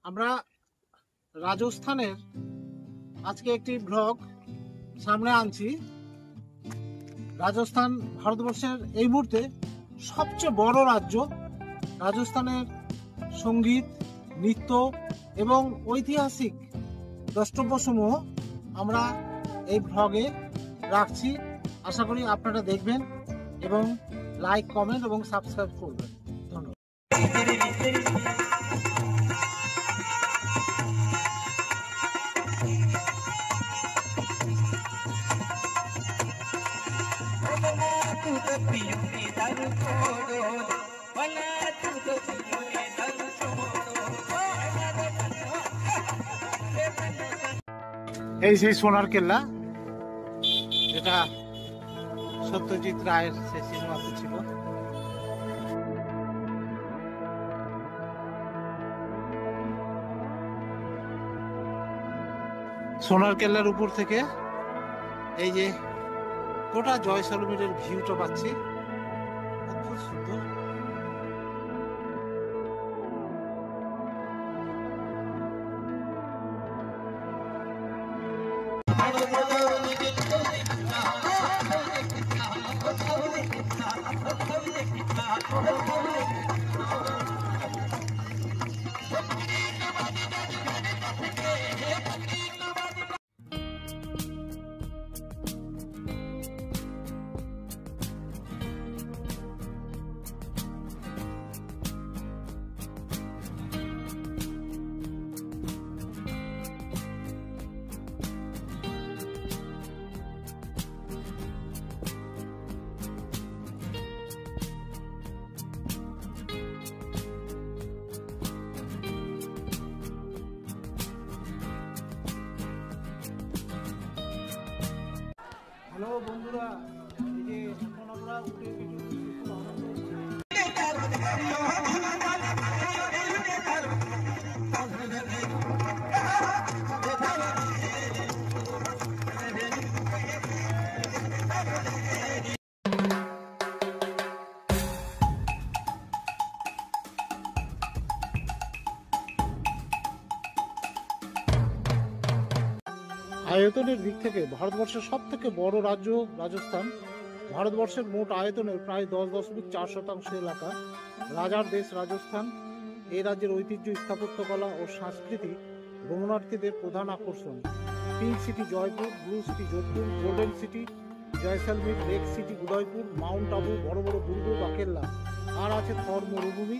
আমরা রাজস্থানের আজকে একটি ব্লগ সামনে আনছি। রাজস্থান ভারতবর্ষের এই মুহূর্তে সবচেয়ে বড় রাজ্য। রাজস্থানের সঙ্গীত, নৃত্য এবং ঐতিহাসিক দ্রষ্টব্যসমূহ আমরা এই ব্লগে রাখছি। আশা করি আপনারা দেখবেন এবং লাইক, কমেন্ট এবং সাবস্ক্রাইব করবেন। ধন্যবাদ। এই সেই সোনার কেল্লা, যেটা সত্যজিৎ রায়ের সেই সিনেমাতে ছিল। সোনার কেল্লার উপর থেকে এই যে গোটা জয়সলমীরের ভিউটা পাচ্ছি, অদ্ভুত সুন্দর। হ্যালো বন্ধুরা, এই যে এখন আমরা উঠে আয়তনের দিক থেকে ভারতবর্ষের সব থেকে বড় রাজ্য রাজস্থান। ভারতবর্ষের মোট আয়তনের প্রায় 10.4% এলাকা। রাজার দেশ রাজস্থান। এই রাজ্যের ঐতিহ্য, স্থাপত্যকলা ও সংস্কৃতি ভ্রমণার্থীদের প্রধান আকর্ষণ। Pink city Jaipur, blue city Jodhpur, golden city Jaisalmer, lake city Udaipur, Mount Abu, বড় বড় দুর্গ বা কেল্লা, আর আছে থর মরুভূমি,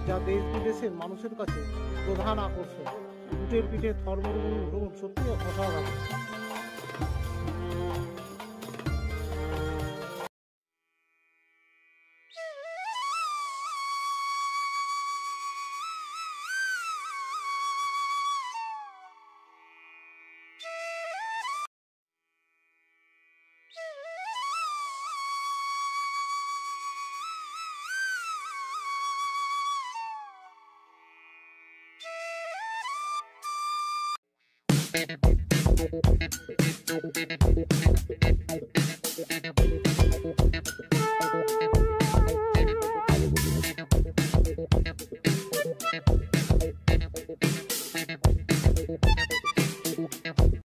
যা দেশ বিদেশের মানুষের কাছে প্রধান আকর্ষণ। উটের পিঠে থর মরুভূমি ভ্রমণ সত্যি অসাধারণ।